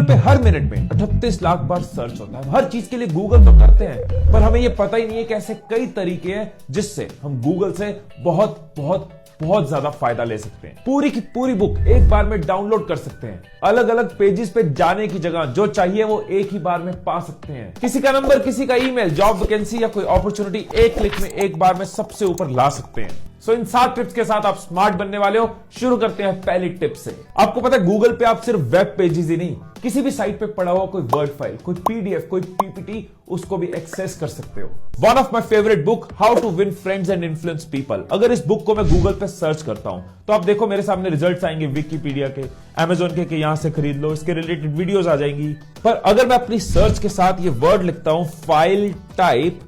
Google पे हर minute में 38 लाख बार search होता है। हर चीज के लिए गूगल तो करते हैं, पर हमें यह पता ही नहीं है कि ऐसे कई तरीके हैं जिससे हम गूगल से बहुत बहुत बहुत ज्यादा फायदा ले सकते हैं। पूरी की पूरी बुक एक बार में डाउनलोड कर सकते हैं। अलग अलग पेजेस पे जाने की जगह जो चाहिए वो एक ही बार में पा सकते हैं। किसी का नंबर, किसी का ईमेल, जॉब वैकेंसी या कोई अपॉर्चुनिटी एक क्लिक में एक बार में सबसे ऊपर ला सकते हैं। सो इन 7 टिप्स के साथ आप स्मार्ट बनने वाले हो। शुरू करते हैं पहली टिप से। आपको पता है गूगल पे आप सिर्फ वेब पेजेस ही नहीं, किसी भी साइट पे पड़ा हुआ कोई वर्ड फाइल, कोई पीडीएफ, कोई पीपीटी, उसको भी एक्सेस कर सकते हो। One of my favourite book, how to win friends and influence people. अगर इस बुक को मैं गूगल पे सर्च करता हूं तो आप देखो मेरे सामने रिजल्ट्स आएंगे विकिपीडिया के, अमेजोन के यहां से खरीद लो, इसके रिलेटेड वीडियोस आ जाएंगी। पर अगर मैं अपनी सर्च के साथ ये वर्ड लिखता हूं, फाइल टाइप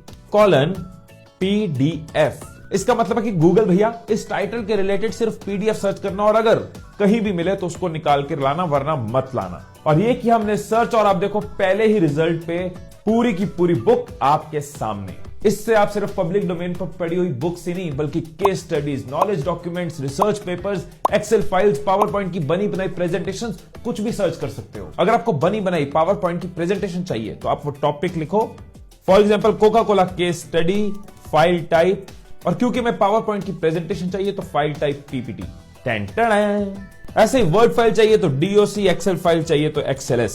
पीडीएफ, इसका मतलब है कि गूगल भैया इस टाइटल के रिलेटेड सिर्फ पीडीएफ सर्च करना और अगर कहीं भी मिले तो उसको निकाल कर लाना, वरना मत लाना। और ये कि हमने सर्च और आप देखो पहले ही रिजल्ट पे पूरी की पूरी बुक आपके सामने। इससे आप सिर्फ पब्लिक डोमेन पर पड़ी हुई बुक्स ही नहीं बल्कि case studies, knowledge documents, research papers, excel files, PowerPoint की बनी बनाई प्रेजेंटेशन, कुछ भी सर्च कर सकते हो। अगर आपको बनी बनाई पावर पॉइंट की प्रेजेंटेशन चाहिए तो आप वो टॉपिक लिखो, for example Coca Cola case study, file type, और क्योंकि मैं पावर पॉइंट की प्रेजेंटेशन चाहिए तो फाइल टाइप पीपीटी। ऐसे ही वर्ड फाइल चाहिए तो डीओसी, एक्सेल फाइल चाहिए तो एक्सएलएस।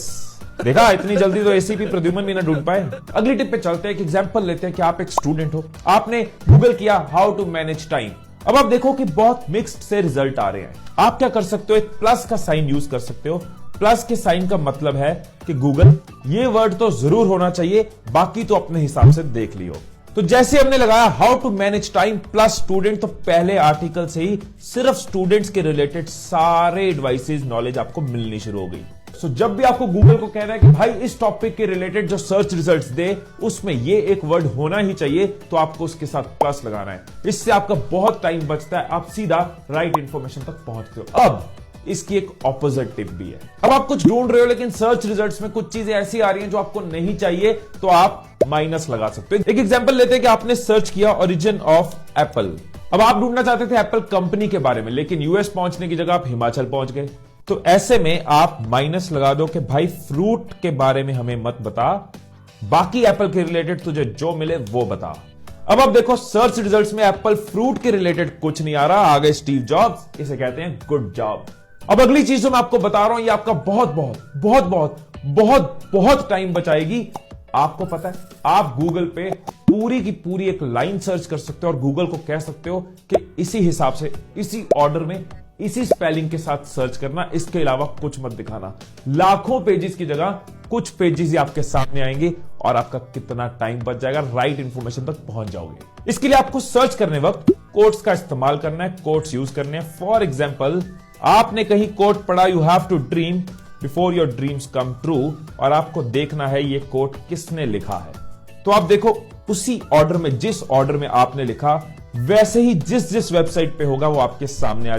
देखा, इतनी जल्दी तो एसीपी प्रद्युमन भी ना ढूंढ पाए। अगली टिप पे चलते हैं। एक एग्जांपल लेते हैं कि आप एक स्टूडेंट हो, आपने गूगल किया हाउ टू मैनेज टाइम। अब आप देखो कि बहुत मिक्स्ड से रिजल्ट आ रहे हैं। आप क्या कर सकते हो, एक प्लस का साइन यूज कर सकते हो। प्लस के साइन का मतलब है कि गूगल ये वर्ड तो जरूर होना चाहिए, बाकी तो अपने हिसाब से देख लियो। तो जैसे हमने लगाया how to manage time plus student, तो पहले आर्टिकल से ही सिर्फ स्टूडेंट्स के रिलेटेड सारे एडवाइसेस, नॉलेज आपको मिलनी शुरू हो गई। सो जब भी आपको गूगल को कहना है कि भाई इस टॉपिक के रिलेटेड जो सर्च रिजल्ट्स दे उसमें ये एक वर्ड होना ही चाहिए, तो आपको उसके साथ प्लस लगाना है। इससे आपका बहुत टाइम बचता है, आप सीधा राइट इंफॉर्मेशन तक पहुंचते हो। अब इसकी एक ऑपोजिट टिप भी है। अब आप कुछ ढूंढ रहे हो लेकिन सर्च रिजल्ट्स में कुछ चीजें ऐसी आ रही हैं जो आपको नहीं चाहिए, तो आप माइनस लगा सकते हो। एक एग्जांपल लेते हैं कि आपने सर्च किया ओरिजिन ऑफ एप्पल। अब आप ढूंढना चाहते थे एप्पल कंपनी के बारे में, लेकिन यूएस पहुंचने की जगह आप हिमाचल पहुंच गए। तो ऐसे में आप माइनस लगा दो कि भाई फ्रूट के बारे में हमें मत बता, बाकी एप्पल के रिलेटेड तुझे जो मिले वो बता। अब आप देखो सर्च रिजल्ट्स में एप्पल फ्रूट के रिलेटेड कुछ नहीं आ रहा, आ गए स्टीव जॉब्स। इसे कहते हैं गुड जॉब। अब अगली चीज जो मैं आपको बता रहा हूं, ये आपका बहुत बहुत बहुत बहुत बहुत बहुत टाइम बचाएगी। आपको पता है, आप गूगल पे पूरी की पूरी एक लाइन सर्च कर सकते हो और गूगल को कह सकते हो कि इसी हिसाब से, इसी ऑर्डर में, इसी स्पेलिंग के साथ सर्च करना, इसके अलावा कुछ मत दिखाना। लाखों पेजेस की जगह कुछ पेजेस ही आपके सामने आएंगे और आपका कितना टाइम बच जाएगा, राइट इंफॉर्मेशन तक पहुंच जाओगे। इसके लिए आपको सर्च करने वक्त कोट्स का इस्तेमाल करना है, कोट्स यूज करने हैं। फॉर एग्जाम्पल, आपने कहीं कोट पढ़ा, you have to dream before your dreams come true, और आपको देखना है ये कोट किसने लिखा है। तो आप देखो उसी ऑर्डर में, जिस ऑर्डर में आपने लिखा वैसे ही जिस जिस वेबसाइट पे होगा वो आपके सामने आ।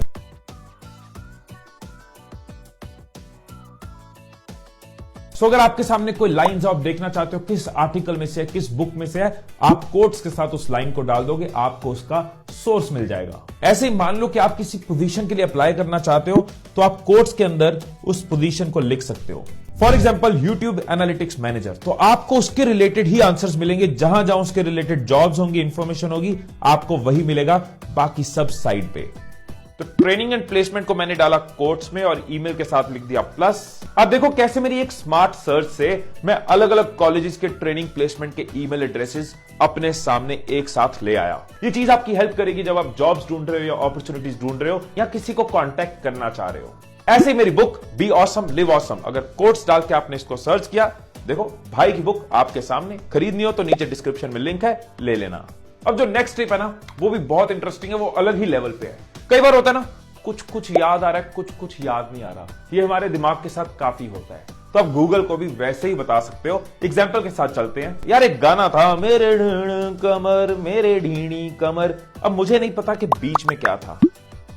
सो अगर आपके सामने कोई लाइन आप देखना चाहते हो किस आर्टिकल में से है, किस बुक में से है, आप कोट्स के साथ उस लाइन को डाल दोगे, आपको उसका सोर्स मिल जाएगा। ऐसे ही मान लो कि आप किसी पोजीशन के लिए अप्लाई करना चाहते हो, तो आप कोट्स के अंदर उस पोजीशन को लिख सकते हो। For example YouTube analytics manager, तो आपको उसके रिलेटेड ही आंसर्स मिलेंगे। जहां जहां उसके रिलेटेड जॉब्स होंगी, इंफॉर्मेशन होगी, आपको वही मिलेगा, बाकी सब साइड पे। तो ट्रेनिंग एंड प्लेसमेंट को मैंने डाला कोट्स में और ईमेल के साथ लिख दिया प्लस। अब देखो कैसे मेरी एक स्मार्ट सर्च से मैं अलग अलग कॉलेजेस के ट्रेनिंग प्लेसमेंट के ईमेल एड्रेसेस अपने सामने एक साथ ले आया। ये चीज आपकी हेल्प करेगी जब आप जॉब्स ढूंढ रहे हो या अपॉर्चुनिटीज ढूंढ रहे हो या किसी को कांटेक्ट करना चाह रहे हो। ऐसे ही मेरी book be awesome live awesome, अगर कोट्स डाल के आपने इसको सर्च किया, देखो भाई की बुक आपके सामने। खरीदनी हो तो नीचे डिस्क्रिप्शन में लिंक है, ले लेना। अब जो नेक्स्ट टिप है ना, वो भी बहुत इंटरेस्टिंग है, वो अलग ही लेवल पे है। कई बार होता है ना, कुछ कुछ याद आ रहा है, कुछ कुछ याद नहीं आ रहा। ये हमारे दिमाग के साथ काफी होता है, तो आप गूगल को भी वैसे ही बता सकते हो। एग्जाम्पल के साथ चलते हैं। यार एक गाना था, मेरे ढीणी कमर, मेरे ढीणी कमर। अब मुझे नहीं पता कि बीच में क्या था,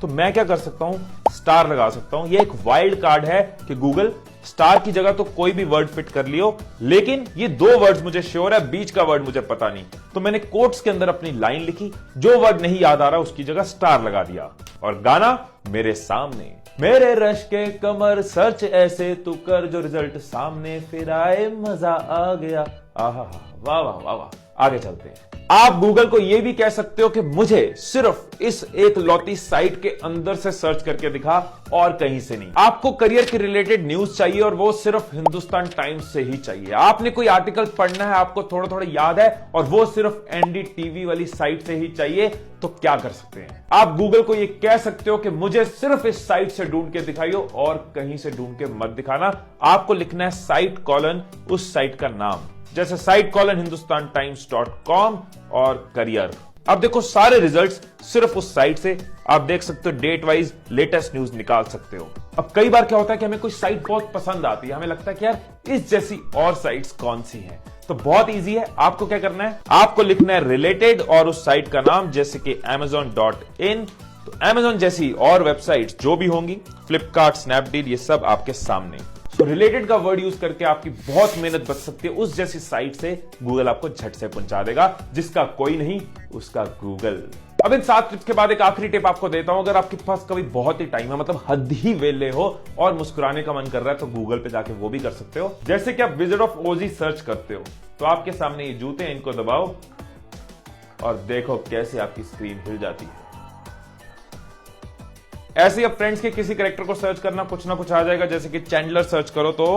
तो मैं क्या कर सकता हूं, स्टार लगा सकता हूं। ये एक वाइल्ड कार्ड है कि गूगल स्टार की जगह तो कोई भी वर्ड फिट कर लियो, लेकिन ये दो वर्ड्स मुझे श्योर है, बीच का वर्ड मुझे पता नहीं। तो मैंने कोट्स के अंदर अपनी लाइन लिखी, जो वर्ड नहीं याद आ रहा उसकी जगह स्टार लगा दिया, और गाना मेरे सामने। मेरे रश के कमर सर्च ऐसे तू कर, जो रिजल्ट सामने फिर आए मजा आ गया। आहा, वाह वाह वाह वाह। आगे चलते हैं। आप गूगल को यह भी कह सकते हो कि मुझे सिर्फ इस एक लौती साइट के अंदर से सर्च करके दिखा और कहीं से नहीं। आपको करियर के रिलेटेड न्यूज चाहिए और वो सिर्फ हिंदुस्तान टाइम्स से ही चाहिए। आपने कोई आर्टिकल पढ़ना है, आपको थोड़ा थोड़ा याद है और वो सिर्फ एनडीटीवी वाली साइट से ही चाहिए, तो क्या कर सकते हैं? आप गूगल को ये कह सकते हो कि मुझे सिर्फ इस साइट से ढूंढ के दिखाइयो और कहीं से ढूंढ के मत दिखाना। आपको लिखना है साइट कॉलन उस साइट का नाम, जैसे साइट कॉलन hindustantimes.com और करियर। अब देखो सारे रिजल्ट्स सिर्फ उस साइट से आप देख सकते हो, डेट वाइज लेटेस्ट न्यूज निकाल सकते हो। अब कई बार क्या होता है कि हमें कोई साइट बहुत पसंद आती है, हमें लगता है कि यार इस जैसी और साइट्स कौन सी हैं, तो बहुत इजी है। आपको क्या करना है, आपको लिखना है रिलेटेड और उस साइट का नाम, जैसे कि amazon.in। तो Amazon जैसी और वेबसाइट्स जो भी होंगी, फ्लिपकार्ट, स्नैपडील, ये सब आपके सामने। तो रिलेटेड का वर्ड यूज करके आपकी बहुत मेहनत बच सकती है। उस जैसी साइट से गूगल आपको झट से पहुंचा देगा, जिसका कोई नहीं उसका गूगल। अब इन 7 टिप्स के बाद एक आखिरी टिप आपको देता हूं। अगर आपके पास कभी बहुत ही टाइम है, मतलब हद ही वेले हो और मुस्कुराने का मन कर रहा है, तो गूगल पे जाके वो भी कर सकते हो। जैसे कि आप विजिट ऑफ ओजी सर्च करते हो, तो आपके सामने ये जूते हैं, इनको दबाओ और देखो कैसे आपकी स्क्रीन हिल जाती है। ऐसे ही अब फ्रेंड्स के किसी कैरेक्टर को सर्च करना, कुछ ना कुछ आ जाएगा। जैसे कि चैंडलर सर्च करो तो